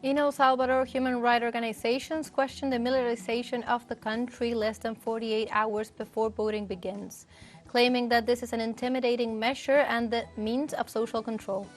In El Salvador, human rights organizations question the militarization of the country less than 48 hours before voting begins, claiming that this is an intimidating measure and the means of social control.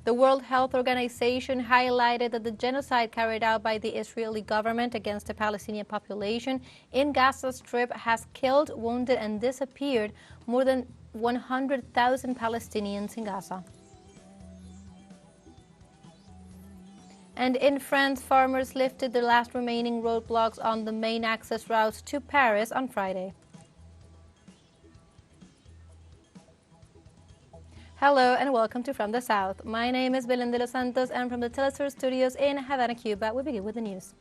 The World Health Organization highlighted that the genocide carried out by the Israeli government against the Palestinian population in Gaza Strip has killed, wounded, and disappeared more than 100,000 Palestinians in Gaza. And in France, farmers lifted the last remaining roadblocks on the main access routes to Paris on Friday. Hello and welcome to From the South. My name is Belén de los Santos and from the teleSUR studios in Havana, Cuba, we begin with the news.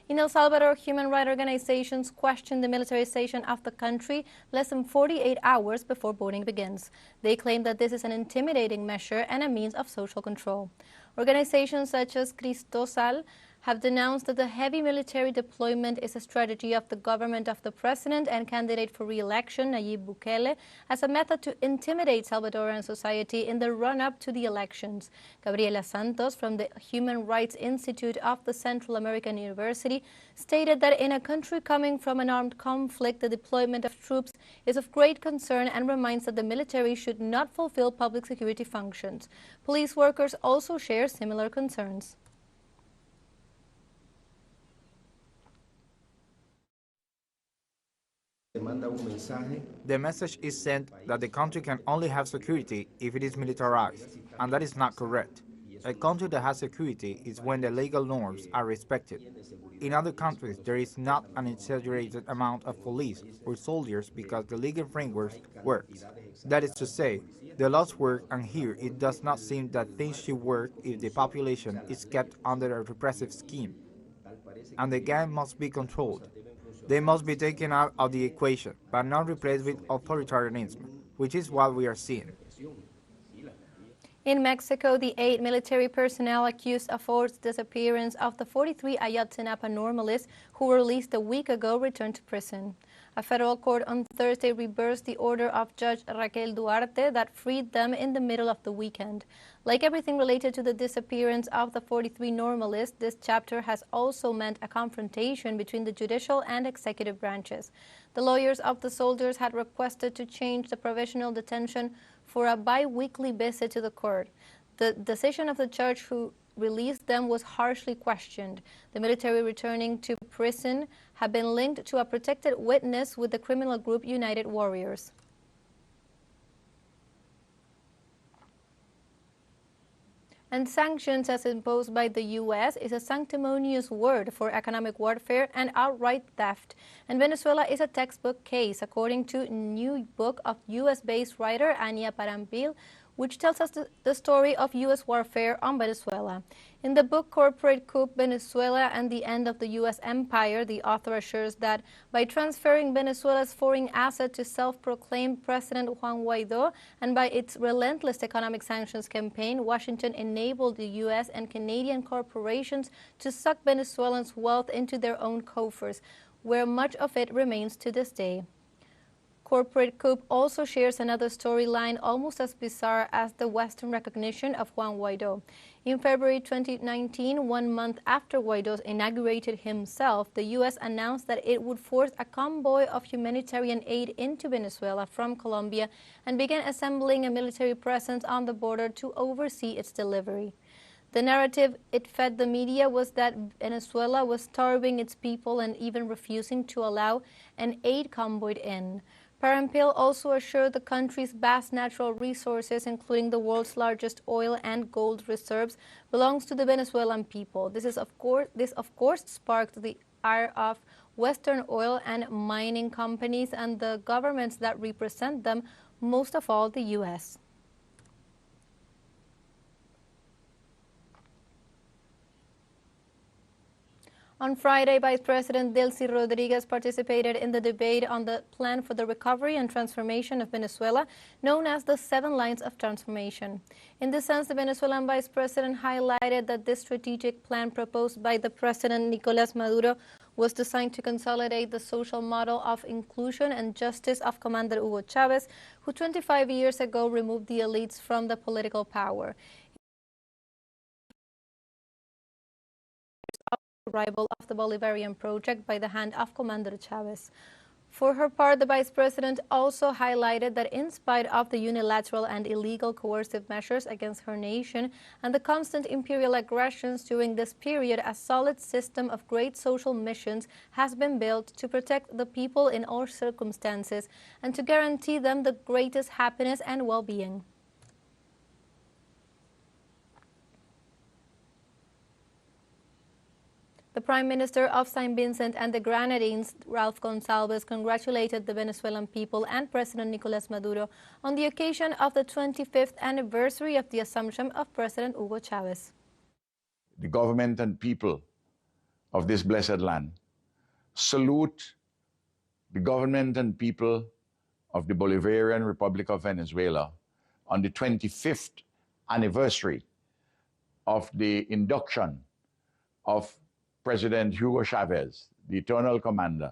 In El Salvador, human rights organizations question the militarization of the country less than 48 hours before voting begins. They claim that this is an intimidating measure and a means of social control. Organizations such as Cristosal have denounced that the heavy military deployment is a strategy of the government of the president and candidate for re-election, Nayib Bukele, as a method to intimidate Salvadoran society in the run-up to the elections. Gabriela Santos from the Human Rights Institute of the Central American University stated that in a country coming from an armed conflict, the deployment of troops is of great concern and reminds that the military should not fulfill public security functions. Police workers also share similar concerns. The message is sent that the country can only have security if it is militarized, and that is not correct. A country that has security is when the legal norms are respected. In other countries, there is not an exaggerated amount of police or soldiers because the legal framework works. That is to say, the laws work, and here it does not seem that things should work if the population is kept under a repressive scheme, and the gang must be controlled. They must be taken out of the equation, but not replaced with authoritarianism, which is what we are seeing. In Mexico, the 8 military personnel accused of forced disappearance of the 43 Ayotzinapa normalists who were released a week ago returned to prison. A federal court on Thursday reversed the order of Judge Raquel Duarte that freed them in the middle of the weekend. Like everything related to the disappearance of the 43 normalists, this chapter has also meant a confrontation between the judicial and executive branches. The lawyers of the soldiers had requested to change the provisional detention for a bi-weekly visit to the court. The decision of the judge who released them was harshly questioned. The military returning to prison had been linked to a protected witness with the criminal group United Warriors. And sanctions as imposed by the U.S. is a sanctimonious word for economic warfare and outright theft. And Venezuela is a textbook case, according to a new book of U.S.-based writer Ania Parampil, which tells us the story of U.S. warfare on Venezuela. In the book Corporate Coup, Venezuela and the End of the U.S. Empire, the author assures that by transferring Venezuela's foreign asset to self-proclaimed President Juan Guaido and by its relentless economic sanctions campaign, Washington enabled the U.S. and Canadian corporations to suck Venezuelans' wealth into their own coffers, where much of it remains to this day. Corporate Coup also shares another storyline almost as bizarre as the Western recognition of Juan Guaido. In February 2019, 1 month after Guaido inaugurated himself, the U.S. announced that it would force a convoy of humanitarian aid into Venezuela from Colombia and began assembling a military presence on the border to oversee its delivery. The narrative it fed the media was that Venezuela was starving its people and even refusing to allow an aid convoy in. Parampil also assured the country's vast natural resources, including the world's largest oil and gold reserves, belongs to the Venezuelan people. This of course sparked the ire of Western oil and mining companies and the governments that represent them, most of all the U.S. On Friday, Vice President Delcy Rodriguez participated in the debate on the plan for the recovery and transformation of Venezuela, known as the 7 Lines of Transformation. In this sense, the Venezuelan Vice President highlighted that this strategic plan proposed by the President Nicolás Maduro was designed to consolidate the social model of inclusion and justice of Commander Hugo Chavez, who 25 years ago removed the elites from the political power. arrival of the Bolivarian project by the hand of Commander Chavez. For her part, the Vice President also highlighted that in spite of the unilateral and illegal coercive measures against her nation and the constant imperial aggressions during this period, a solid system of great social missions has been built to protect the people in all circumstances and to guarantee them the greatest happiness and well-being. The Prime Minister of St. Vincent and the Grenadines, Ralph Gonsalves, congratulated the Venezuelan people and President Nicolas Maduro on the occasion of the 25th anniversary of the assumption of President Hugo Chavez. The government and people of this blessed land salute the government and people of the Bolivarian Republic of Venezuela on the 25th anniversary of the induction of President Hugo Chavez, the eternal commander,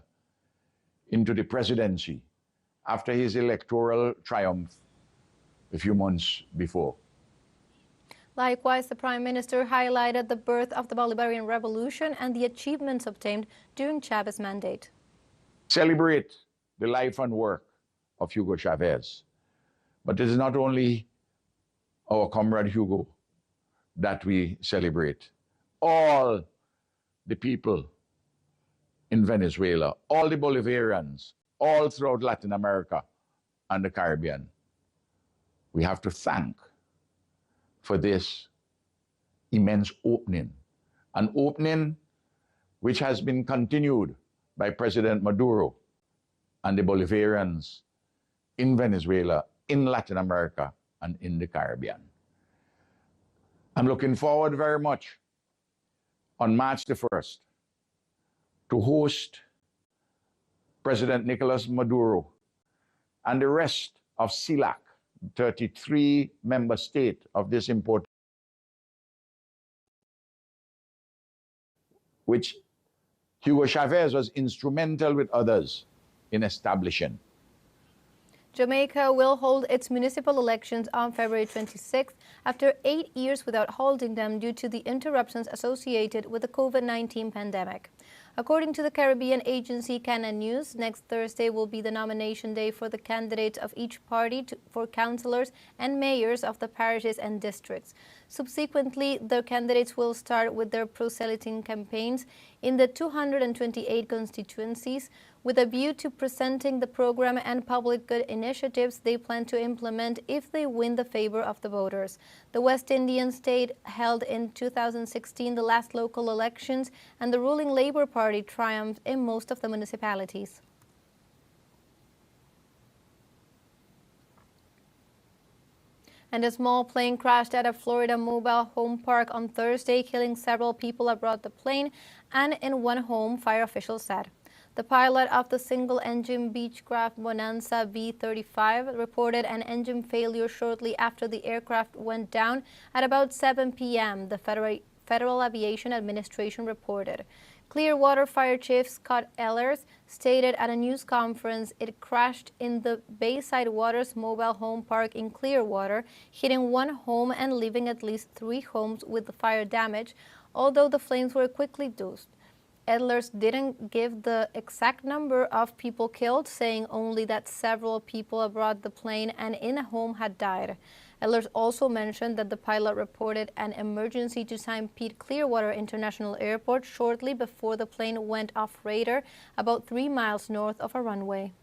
into the presidency after his electoral triumph a few months before. Likewise, the Prime Minister highlighted the birth of the Bolivarian Revolution and the achievements obtained during Chavez's mandate. Celebrate the life and work of Hugo Chavez. But it is not only our comrade Hugo that we celebrate. All the people in Venezuela, all the Bolivarians, all throughout Latin America and the Caribbean, we have to thank for this immense opening, an opening which has been continued by President Maduro and the Bolivarians in Venezuela, in Latin America, and in the Caribbean. I'm looking forward very much on March the 1st to host President Nicolas Maduro and the rest of CELAC, 33-member state of this important, which Hugo Chavez was instrumental with others in establishing. Jamaica will hold its municipal elections on February 26th after 8 years without holding them due to the interruptions associated with the COVID-19 pandemic. According to the Caribbean agency Canada News, next Thursday will be the nomination day for the candidates of each party for councillors and mayors of the parishes and districts. Subsequently, the candidates will start with their proselyting campaigns in the 228 constituencies with a view to presenting the program and public good initiatives they plan to implement if they win the favor of the voters. The West Indian state held in 2016 the last local elections, and the ruling Labour Party triumphed in most of the municipalities. And a small plane crashed at a Florida mobile home park on Thursday, killing several people aboard the plane and in one home, fire officials said. The pilot of the single-engine Beechcraft Bonanza B-35 reported an engine failure shortly after the aircraft went down at about 7 p.m., the Federal Aviation Administration reported. Clearwater Fire Chief Scott Ehlers stated at a news conference it crashed in the Bayside Waters mobile home park in Clearwater, hitting one home and leaving at least 3 homes with the fire damage, although the flames were quickly doused. Ehlers didn't give the exact number of people killed, saying only that several people aboard the plane and in a home had died. Ehlers also mentioned that the pilot reported an emergency to St. Pete Clearwater International Airport shortly before the plane went off radar, about 3 miles north of a runway.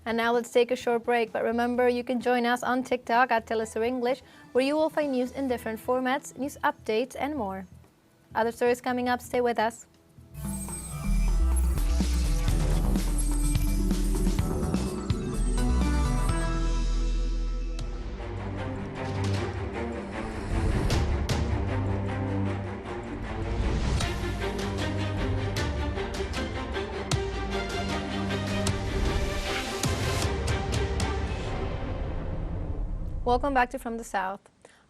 And now let's take a short break, but remember you can join us on TikTok at teleSUR English, where you will find news in different formats, news updates, and more. Other stories coming up, stay with us. Welcome back to From the South.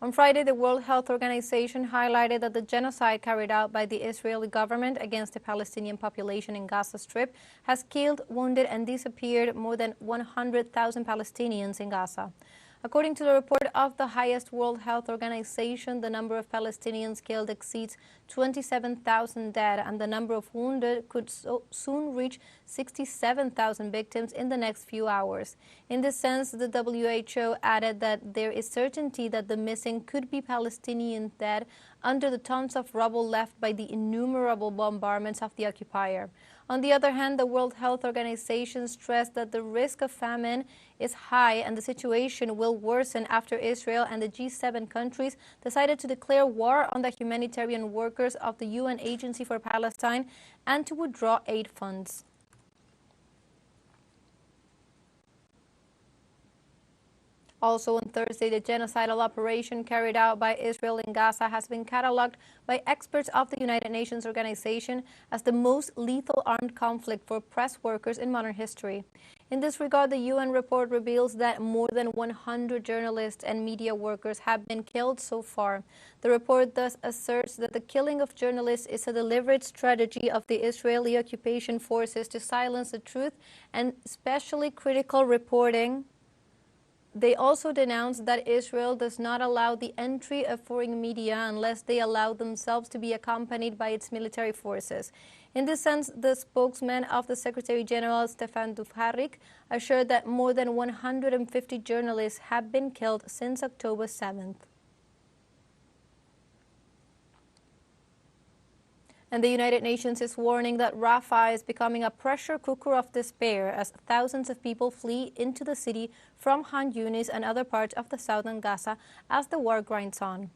On Friday, the World Health Organization highlighted that the genocide carried out by the Israeli government against the Palestinian population in Gaza Strip has killed, wounded, and disappeared more than 100,000 Palestinians in Gaza. According to the report of the highest World Health Organization, the number of Palestinians killed exceeds 27,000 dead, and the number of wounded could soon reach 67,000 victims in the next few hours. In this sense, the WHO added that there is certainty that the missing could be Palestinian dead under the tons of rubble left by the innumerable bombardments of the occupier. On the other hand, the World Health Organization stressed that the risk of famine is high and the situation will worsen after Israel and the G7 countries decided to declare war on the humanitarian workers of the UN Agency for Palestine and to withdraw aid funds. Also on Thursday, the genocidal operation carried out by Israel in Gaza has been catalogued by experts of the United Nations Organization as the most lethal armed conflict for press workers in modern history. In this regard, the UN report reveals that more than 100 journalists and media workers have been killed so far. The report thus asserts that the killing of journalists is a deliberate strategy of the Israeli occupation forces to silence the truth and especially critical reporting. They also denounced that Israel does not allow the entry of foreign media unless they allow themselves to be accompanied by its military forces. In this sense, the spokesman of the Secretary General, Stefan Dujarric, assured that more than 150 journalists have been killed since October 7th. And the United Nations is warning that Rafah is becoming a pressure cooker of despair as thousands of people flee into the city from Khan Yunis and other parts of the southern Gaza as the war grinds on.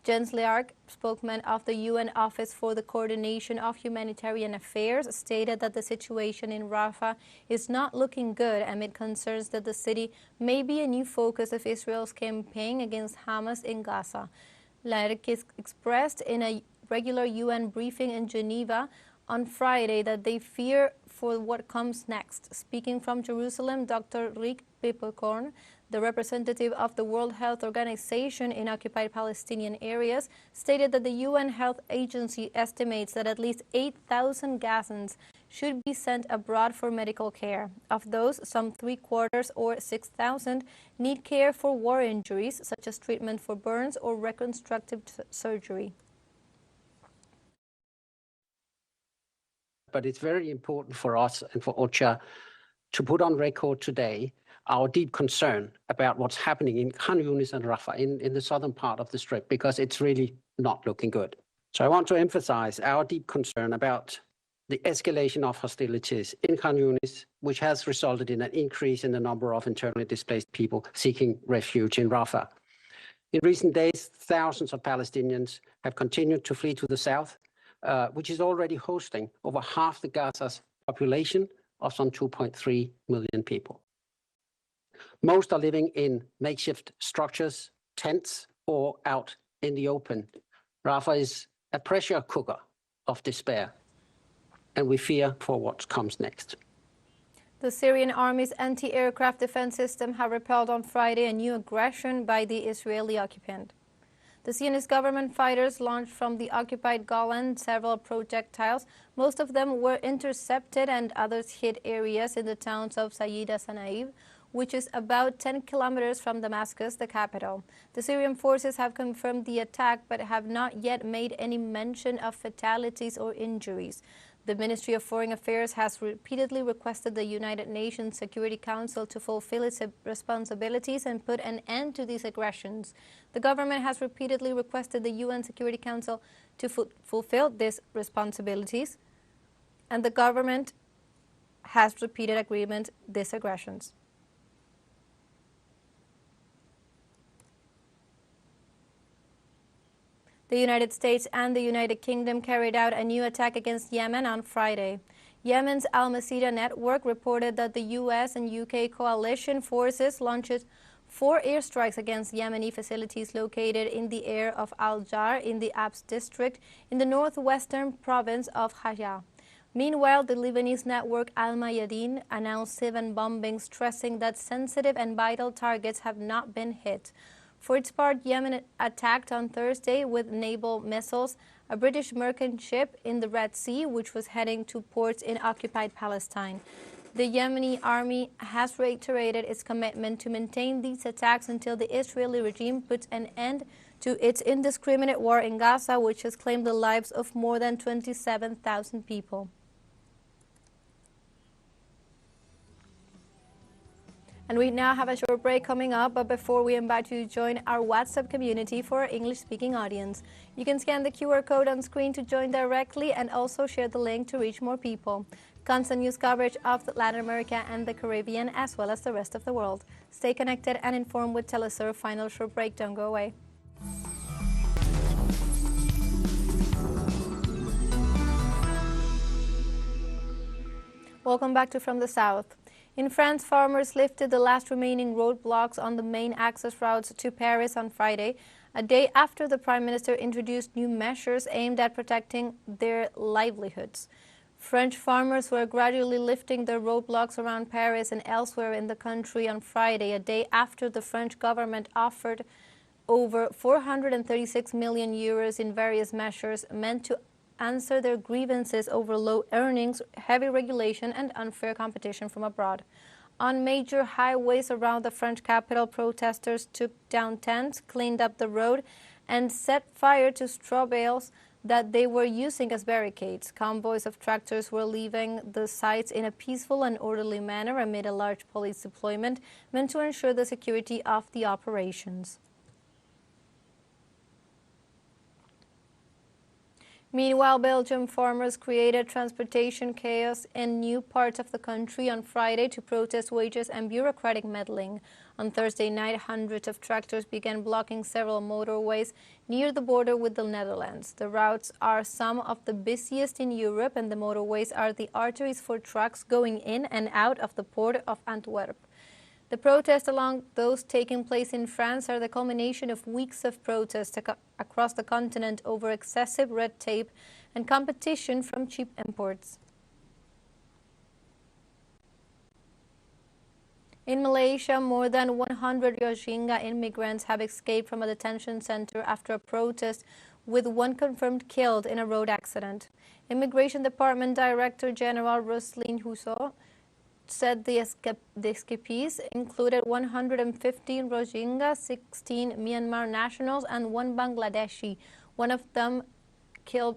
Jens Leark, spokesman of the UN Office for the Coordination of Humanitarian Affairs, stated that the situation in Rafah is not looking good amid concerns that the city may be a new focus of Israel's campaign against Hamas in Gaza. Leark expressed in a regular UN briefing in Geneva on Friday that they fear for what comes next. Speaking from Jerusalem, Dr. Rick Peppercorn, the representative of the World Health Organization in occupied Palestinian areas, stated that the UN Health Agency estimates that at least 8,000 Gazans should be sent abroad for medical care. Of those, some 3/4 or 6,000 need care for war injuries, such as treatment for burns or reconstructive surgery. But it's very important for us and for OCHA to put on record today our deep concern about what's happening in Khan Yunis and Rafah, in the southern part of the Strip, because it's really not looking good. So I want to emphasize our deep concern about the escalation of hostilities in Khan Yunis, which has resulted in an increase in the number of internally displaced people seeking refuge in Rafah. In recent days, thousands of Palestinians have continued to flee to the south, which is already hosting over half the Gaza's population of some 2.3 million people. Most are living in makeshift structures, tents, or out in the open. Rafah is a pressure cooker of despair, and we fear for what comes next. The Syrian army's anti-aircraft defense system have repelled on Friday a new aggression by the Israeli occupant. The Zionist government fighters launched from the occupied Golan several projectiles. Most of them were intercepted and others hit areas in the towns of Sayyida Sanaib, which is about 10 kilometers from Damascus, the capital. The Syrian forces have confirmed the attack but have not yet made any mention of fatalities or injuries. The Ministry of Foreign Affairs has repeatedly requested the United Nations Security Council to fulfill its responsibilities and put an end to these aggressions. The government has repeatedly requested the UN Security Council to fulfill these responsibilities, and the government has repeated agreement these aggressions. The United States and the United Kingdom carried out a new attack against Yemen on Friday. Yemen's Al-Masira network reported that the U.S. and U.K. coalition forces launched 4 airstrikes against Yemeni facilities located in the area of Al-Jar in the Abs district in the northwestern province of Hajj. Meanwhile, the Lebanese network Al-Mayadeen announced 7 bombings, stressing that sensitive and vital targets have not been hit. For its part, Yemen attacked on Thursday with naval missiles a British merchant ship in the Red Sea, which was heading to ports in occupied Palestine. The Yemeni army has reiterated its commitment to maintain these attacks until the Israeli regime puts an end to its indiscriminate war in Gaza, which has claimed the lives of more than 27,000 people. And we now have a short break coming up, but before we invite you to join our WhatsApp community for our English-speaking audience. You can scan the QR code on screen to join directly and also share the link to reach more people. Constant news coverage of Latin America and the Caribbean, as well as the rest of the world. Stay connected and informed with teleSUR. Final short break. Don't go away. Welcome back to From the South. In France, farmers lifted the last remaining roadblocks on the main access routes to Paris on Friday, a day after the Prime Minister introduced new measures aimed at protecting their livelihoods. French farmers were gradually lifting their roadblocks around Paris and elsewhere in the country on Friday, a day after the French government offered over 436 million euros in various measures meant to answer their grievances over low earnings, heavy regulation, and unfair competition from abroad. On major highways around the French capital, protesters took down tents, cleaned up the road, and set fire to straw bales that they were using as barricades. Convoys of tractors were leaving the sites in a peaceful and orderly manner amid a large police deployment meant to ensure the security of the operations. Meanwhile, Belgian farmers created transportation chaos in new parts of the country on Friday to protest wages and bureaucratic meddling. On Thursday night, hundreds of tractors began blocking several motorways near the border with the Netherlands. The routes are some of the busiest in Europe, and the motorways are the arteries for trucks going in and out of the port of Antwerp. The protests along those taking place in France are the culmination of weeks of protests across the continent over excessive red tape and competition from cheap imports. In Malaysia, more than 100 Rohingya immigrants have escaped from a detention center after a protest, with one confirmed killed in a road accident. Immigration Department Director General W.H.O said the escapees included 115 Rohingya, 16 Myanmar nationals, and one Bangladeshi, one of them killed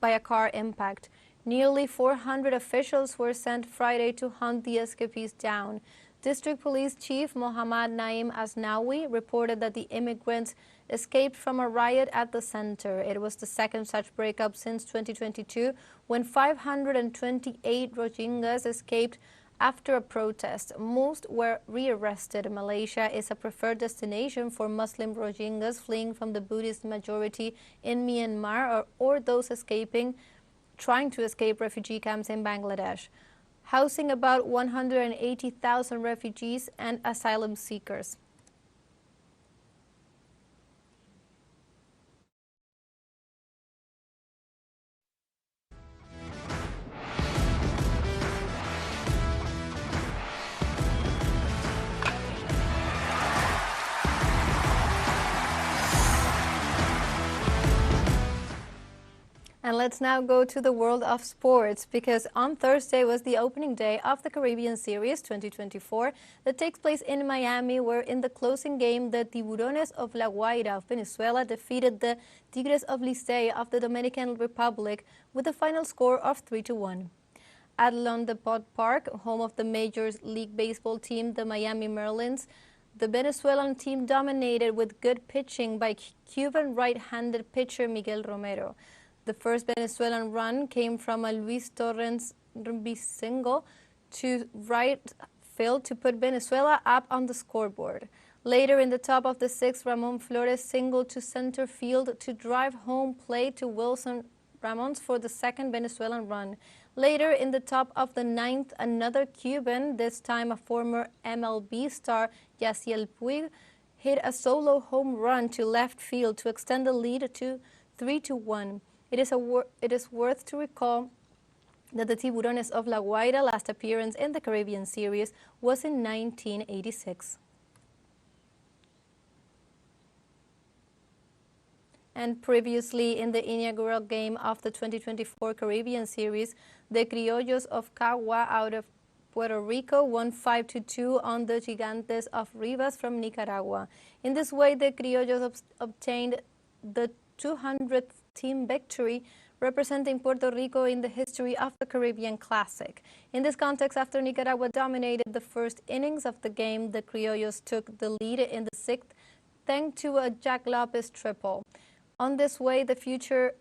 by a car impact. Nearly 400 officials were sent Friday to hunt the escapees down. District Police Chief Mohammad Naim Asnawi reported that the immigrants escaped from a riot at the center. It was the second such breakup since 2022, when 528 Rohingyas escaped after a protest. Most were rearrested. Malaysia is a preferred destination for Muslim Rohingyas fleeing from the Buddhist majority in Myanmar or those trying to escape refugee camps in Bangladesh, housing about 180,000 refugees and asylum seekers. And let's now go to the world of sports, because on Thursday was the opening day of the Caribbean Series 2024 that takes place in Miami, where in the closing game, the Tiburones of La Guaira of Venezuela defeated the Tigres of Licey of the Dominican Republic with a final score of 3-1. At Lone Depot Park, home of the Major League Baseball team, the Miami Marlins, the Venezuelan team dominated with good pitching by Cuban right-handed pitcher Miguel Romero. The first Venezuelan run came from a Luis Torres single to right field to put Venezuela up on the scoreboard. Later in the top of the sixth, Ramon Flores singled to center field to drive home plate to Wilson Ramos for the second Venezuelan run. Later in the top of the ninth, another Cuban, this time a former MLB star, Yasiel Puig, hit a solo home run to left field to extend the lead to 3-1. It is worth to recall that the Tiburones of La Guaira last appearance in the Caribbean Series was in 1986. And previously in the inaugural game of the 2024 Caribbean Series, the Criollos of Cagua out of Puerto Rico won 5-2 on the Gigantes of Rivas from Nicaragua. In this way, the Criollos obtained the 200th team victory, representing Puerto Rico in the history of the Caribbean Classic. In this context, after Nicaragua dominated the first innings of the game, the Criollos took the lead in the sixth, thanks to a Jack Lopez triple. On his way to the future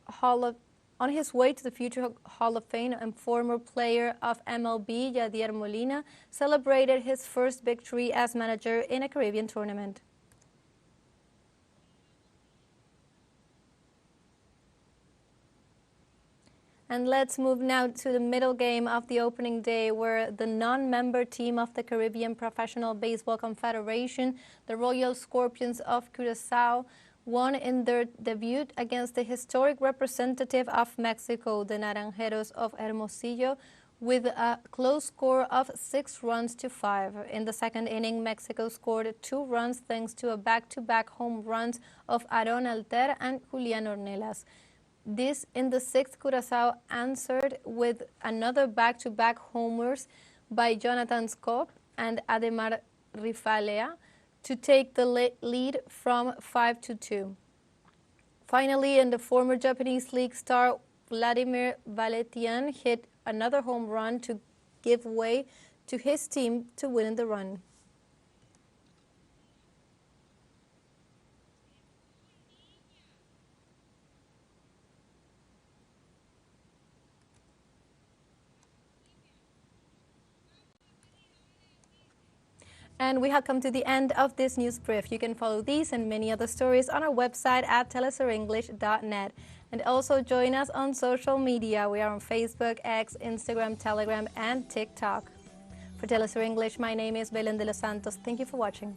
Hall of Fame and former player of MLB, Yadier Molina, celebrated his first victory as manager in a Caribbean tournament. And let's move now to the middle game of the opening day, where the non-member team of the Caribbean Professional Baseball Confederation, the Royal Scorpions of Curaçao, won in their debut against the historic representative of Mexico, the Naranjeros of Hermosillo, with a close score of 6-5. In the second inning, Mexico scored 2 runs thanks to a back-to-back home runs of Aaron Alter and Julian Ornelas. This in the sixth, Curaçao answered with another back-to-back homers by Jonathan Scott and Ademar Rifalea to take the lead from 5-2. Finally, in the former Japanese League star Vladimir Valetian hit another home run to give way to his team to win the run. And we have come to the end of this news brief. You can follow these and many other stories on our website at telesurenglish.net. And also join us on social media. We are on Facebook, X, Instagram, Telegram, and TikTok. For TeleSUR English, my name is Belén de los Santos. Thank you for watching.